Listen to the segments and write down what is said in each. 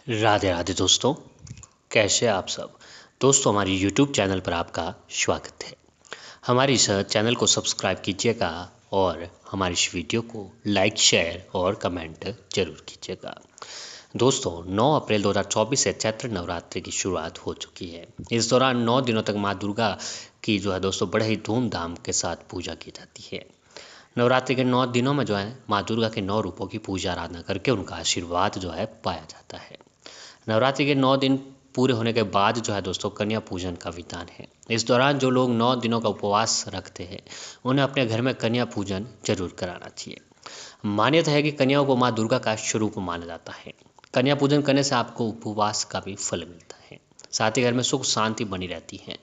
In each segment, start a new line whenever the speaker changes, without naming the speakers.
राधे राधे दोस्तों, कैसे आप सब। दोस्तों, हमारी YouTube चैनल पर आपका स्वागत है। हमारे इस चैनल को सब्सक्राइब कीजिएगा और हमारी इस वीडियो को लाइक, शेयर और कमेंट जरूर कीजिएगा। दोस्तों, 9 अप्रैल 2024 से चैत्र नवरात्रि की शुरुआत हो चुकी है। इस दौरान 9 दिनों तक माँ दुर्गा की दोस्तों बड़े ही धूमधाम के साथ पूजा की जाती है। नवरात्रि के 9 दिनों में माँ दुर्गा के 9 रूपों की पूजा आराधना करके उनका आशीर्वाद पाया जाता है। नवरात्रि के 9 दिन पूरे होने के बाद दोस्तों कन्या पूजन का विधान है। इस दौरान जो लोग 9 दिनों का उपवास रखते हैं उन्हें अपने घर में कन्या पूजन जरूर कराना चाहिए। मान्यता है कि कन्याओं को माँ दुर्गा का स्वरूप माना जाता है। कन्या पूजन करने से आपको उपवास का भी फल मिलता है, साथ ही घर में सुख शांति बनी रहती है।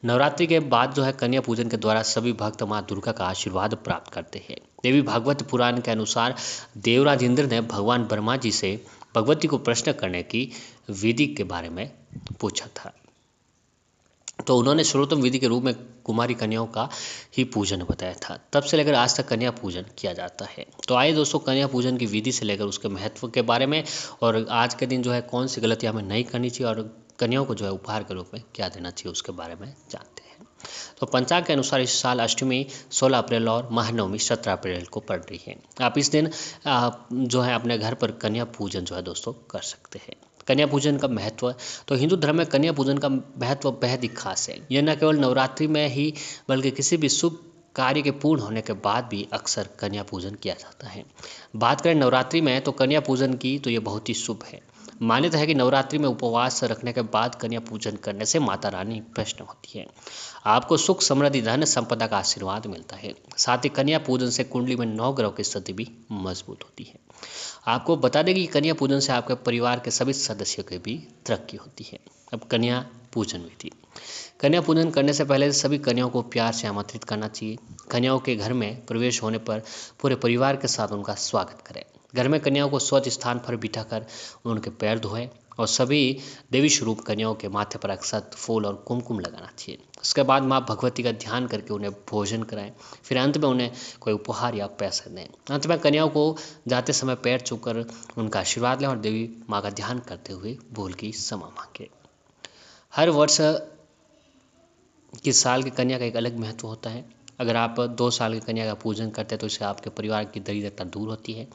नवरात्रि के बाद कन्या पूजन के द्वारा सभी भक्त माँ दुर्गा का आशीर्वाद प्राप्त करते हैं। देवी भागवत पुराण के अनुसार देवराज इंद्र ने भगवान ब्रह्मा जी से भगवती को प्रश्न करने की विधि के बारे में पूछा था, तो उन्होंने सर्वोत्तम विधि के रूप में कुमारी कन्याओं का ही पूजन बताया था। तब से लेकर आज तक कन्या पूजन किया जाता है। तो आइए दोस्तों, कन्या पूजन की विधि से लेकर उसके महत्व के बारे में और आज के दिन कौन सी गलतियां हमें नहीं करनी चाहिए और कन्याओं को उपहार के रूप में क्या देना चाहिए उसके बारे में जानते हैं। तो पंचांग के अनुसार इस साल अष्टमी 16 अप्रैल और महानवमी 17 अप्रैल को पड़ रही है। आप इस दिन अपने घर पर कन्या पूजन दोस्तों कर सकते हैं। कन्या पूजन का महत्व, तो हिंदू धर्म में कन्या पूजन का महत्व बेहद ही खास है। यह न केवल नवरात्रि में ही बल्कि किसी भी शुभ कार्य के पूर्ण होने के बाद भी अक्सर कन्या पूजन किया जाता है। बात करें नवरात्रि में तो कन्या पूजन की तो ये बहुत ही शुभ है। मान्यता है कि नवरात्रि में उपवास रखने के बाद कन्या पूजन करने से माता रानी प्रसन्न होती है। आपको सुख, समृद्धि, धन, संपदा का आशीर्वाद मिलता है। साथ ही कन्या पूजन से कुंडली में 9 ग्रहों की स्थिति भी मजबूत होती है। आपको बता दें कि कन्या पूजन से आपके परिवार के सभी सदस्यों की भी तरक्की होती है। अब कन्या पूजन विधि। कन्या पूजन करने से पहले सभी कन्याओं को प्यार से आमंत्रित करना चाहिए। कन्याओं के घर में प्रवेश होने पर पूरे परिवार के साथ उनका स्वागत करें। घर में कन्याओं को स्वच्छ स्थान पर बिठाकर उनके पैर धोएं और सभी देवी स्वरूप कन्याओं के माथे पर अक्षत, फूल और कुमकुम लगाना चाहिए। उसके बाद माँ भगवती का ध्यान करके उन्हें भोजन कराएं। फिर अंत में उन्हें कोई उपहार या पैसे दें। अंत में कन्याओं को जाते समय पैर छूकर उनका आशीर्वाद लें और देवी माँ का ध्यान करते हुए भूल की क्षमा मांगे। हर वर्ष की साल की कन्या का एक अलग महत्व होता है। अगर आप 2 साल की कन्या का पूजन करते हैं तो इससे आपके परिवार की दरिद्रता दूर होती है।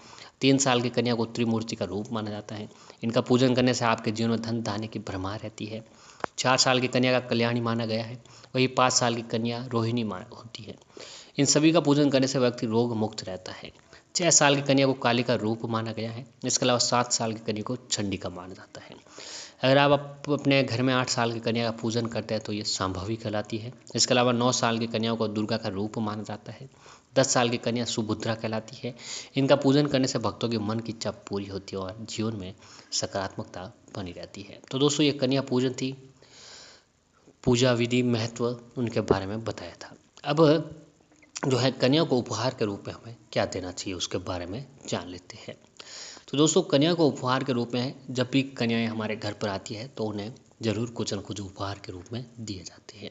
3 साल की कन्या को त्रिमूर्ति का रूप माना जाता है। इनका पूजन करने से आपके जीवन में धन धान्य की भरमार रहती है। 4 साल की कन्या का कल्याणी माना गया है। वही 5 साल की कन्या रोहिणी होती है। इन सभी का पूजन करने से व्यक्ति रोग मुक्त रहता है। 6 साल की कन्या को काली का रूप माना गया है। इसके अलावा 7 साल की कन्या को चंडिका माना जाता है। अगर आप अपने घर में 8 साल की कन्या का पूजन करते हैं तो ये संभवी कहलाती है। इसके अलावा 9 साल की कन्याओं को दुर्गा का रूप माना जाता है। 10 साल की कन्या सुभद्रा कहलाती है। इनका पूजन करने से भक्तों की मन की इच्छा पूरी होती है और जीवन में सकारात्मकता बनी रहती है। तो दोस्तों, ये कन्या पूजन थी, पूजा विधि, महत्व उनके बारे में बताया था। अब कन्या को उपहार के रूप में हमें क्या देना चाहिए उसके बारे में जान लेते हैं। तो दोस्तों, कन्या को उपहार के रूप में जब भी कन्याएं हमारे घर पर आती है तो उन्हें ज़रूर कुछ न कुछ उपहार के रूप में दिए जाते हैं।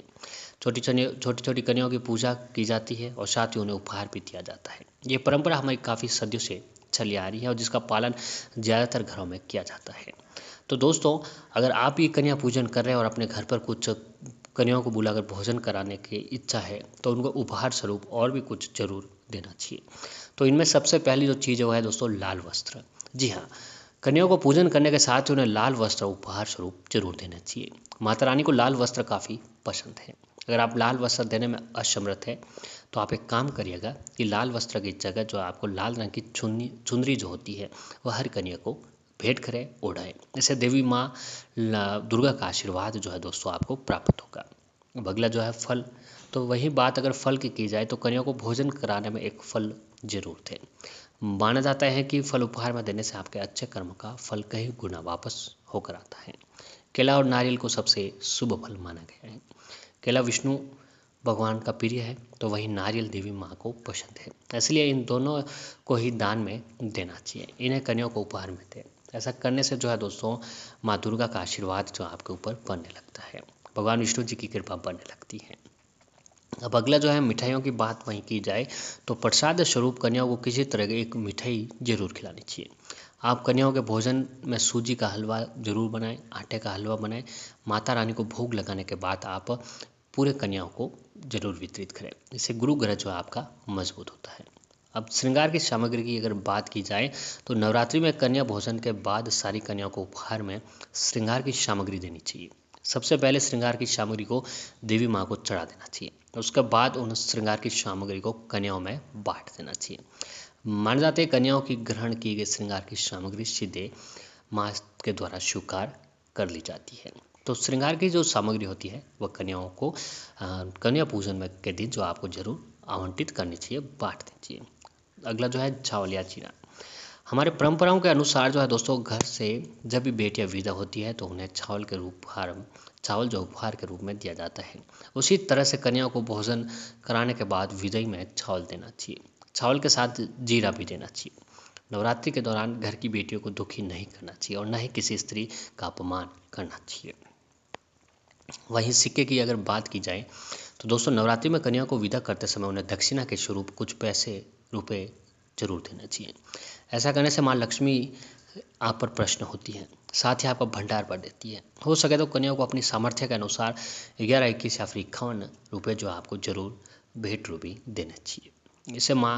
छोटी छोटी कन्याओं की पूजा की जाती है और साथ ही उन्हें उपहार भी दिया जाता है। ये परंपरा हमारी काफ़ी सदियों से चली आ रही है और जिसका पालन ज़्यादातर घरों में किया जाता है। तो दोस्तों, अगर आप भी कन्या पूजन कर रहे हैं और अपने घर पर कुछ कन्याओं को बुलाकर भोजन कराने की इच्छा है तो उनको उपहार स्वरूप और भी कुछ जरूर देना चाहिए। तो इनमें सबसे पहली जो चीज़ है वो है दोस्तों लाल वस्त्र। जी हाँ, कन्याओं को पूजन करने के साथ ही उन्हें लाल वस्त्र उपहार स्वरूप जरूर देना चाहिए। माता रानी को लाल वस्त्र काफ़ी पसंद है। अगर आप लाल वस्त्र देने में असमर्थ है तो आप एक काम करिएगा कि लाल वस्त्र की जगह आपको लाल रंग की चुनरी जो होती है वह हर कन्या को भेंट करें, ओढ़ाएं। इससे देवी माँ दुर्गा का आशीर्वाद दोस्तों आपको प्राप्त होगा। अगला फल, तो वही बात अगर फल की जाए तो कन्याओं को भोजन कराने में एक फल जरूर दें। माना जाता है कि फल उपहार में देने से आपके अच्छे कर्म का फल कई गुना वापस होकर आता है। केला और नारियल को सबसे शुभ फल माना गया है। केला विष्णु भगवान का प्रिय है तो वही नारियल देवी माँ को पसंद है, इसलिए इन दोनों को ही दान में देना चाहिए। इन्हें कन्याओं को उपहार में दें। ऐसा करने से दोस्तों माँ दुर्गा का आशीर्वाद आपके ऊपर बनने लगता है, भगवान विष्णु जी की कृपा बनने लगती है। अब अगला मिठाइयों की बात वहीं की जाए तो प्रसाद स्वरूप कन्याओं को किसी तरह की एक मिठाई जरूर खिलानी चाहिए। आप कन्याओं के भोजन में सूजी का हलवा जरूर बनाएं, आटे का हलवा बनाएं। माता रानी को भोग लगाने के बाद आप पूरे कन्याओं को जरूर वितरित करें। इससे गुरु ग्रह जो है आपका मजबूत होता है। अब श्रृंगार की सामग्री की अगर बात की जाए तो नवरात्रि में कन्या भोजन के बाद सारी कन्याओं को उपहार में श्रृंगार की सामग्री देनी चाहिए। सबसे पहले श्रृंगार की सामग्री को देवी माँ को चढ़ा देना चाहिए। उसके बाद उन श्रृंगार की सामग्री को कन्याओं में बांट देना चाहिए। माने जाते हैं कन्याओं की ग्रहण की गई श्रृंगार की सामग्री सीधे माँ के द्वारा स्वीकार कर ली जाती है। तो श्रृंगार की जो सामग्री होती है वह कन्याओं को कन्या पूजन में के दिन जो आपको जरूर आवंटित करनी चाहिए, बांट देनी चाहिए। अगला जो है चावल या चीना। हमारे परंपराओं के अनुसार जो है दोस्तों, घर से जब भी बेटियां विदा होती है तो उन्हें चावल जो उपहार के रूप में दिया जाता है। उसी तरह से कन्याओं को भोजन कराने के बाद विदाई में चावल देना चाहिए। चावल के साथ जीरा भी देना चाहिए। नवरात्रि के दौरान घर की बेटियों को दुखी नहीं करना चाहिए और न ही किसी स्त्री का अपमान करना चाहिए। वहीं सिक्के की अगर बात की जाए तो दोस्तों, नवरात्रि में कन्या को विदा करते समय उन्हें दक्षिणा के स्वरूप कुछ पैसे रुपए जरूर देना चाहिए। ऐसा करने से माँ लक्ष्मी आप पर प्रश्न होती है, साथ ही आपका भंडार भर देती है। हो सके तो कन्याओं को अपनी सामर्थ्य के अनुसार 11, 21 या फिर 51 रुपये जो आपको जरूर भेंट रूपी देने चाहिए। इससे माँ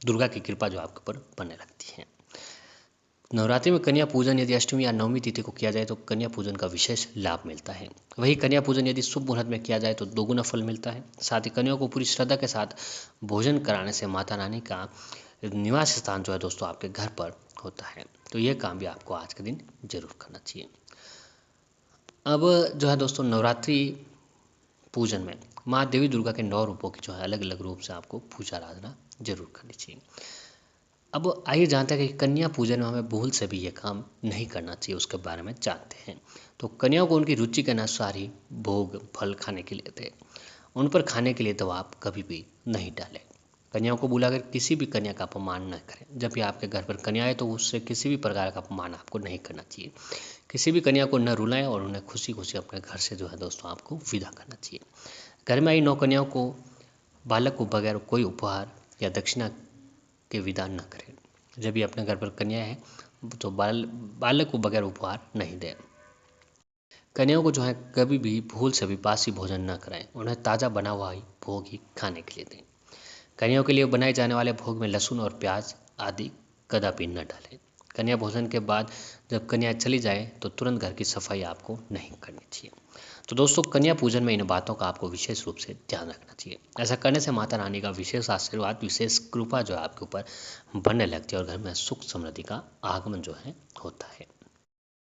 दुर्गा की कृपा जो आपके ऊपर बनने लगती है। नवरात्रि में कन्या पूजन यदि अष्टमी या नवमी तिथि को किया जाए तो कन्या पूजन का विशेष लाभ मिलता है। वही कन्या पूजन यदि शुभ मुहूर्त में किया जाए तो दोगुना फल मिलता है। साथ ही कन्याओं को पूरी श्रद्धा के साथ भोजन कराने से माता रानी का निवास स्थान जो है दोस्तों आपके घर पर होता है। तो ये काम भी आपको आज के दिन जरूर करना चाहिए। अब जो है दोस्तों, नवरात्रि पूजन में माँ देवी दुर्गा के 9 रूपों की जो है अलग अलग रूप से आपको पूजा आराधना जरूर करनी चाहिए। अब आइए जानते हैं कि कन्या पूजन में हमें भूल से भी ये काम नहीं करना चाहिए, उसके बारे में जानते हैं। तो कन्याओं को उनकी रुचि के अनुसार ही भोग फल खाने के लिए दें। उन पर खाने के लिए दबाव कभी भी नहीं डालें। कन्याओं को बुलाकर किसी भी कन्या का अपमान न करें। जब भी आपके घर पर कन्या आए तो उससे किसी भी प्रकार का अपमान आपको नहीं करना चाहिए। किसी भी कन्या को न रुलाएं और उन्हें खुशी खुशी अपने घर से जो है दोस्तों आपको विदा करना चाहिए। घर में आई 9 कन्याओं को बालक को बगैर कोई उपहार या दक्षिणा के विदा न करें। जब भी अपने घर पर कन्या है तो बालक को बगैर उपहार नहीं दें। कन्याओं को जो है कभी भी भूल से भी बासी भोजन न कराएं। उन्हें ताज़ा बना हुआ ही भोग ही खाने के लिए दें। कन्याओं के लिए बनाए जाने वाले भोग में लहसुन और प्याज आदि कदापि न डालें। कन्या भोजन के बाद जब कन्या चली जाए तो तुरंत घर की सफाई आपको नहीं करनी चाहिए। तो दोस्तों, कन्या पूजन में इन बातों का आपको विशेष रूप से ध्यान रखना चाहिए। ऐसा करने से माता रानी का विशेष आशीर्वाद, विशेष कृपा जो है आपके ऊपर बनने लगती है और घर में सुख समृद्धि का आगमन जो है होता है।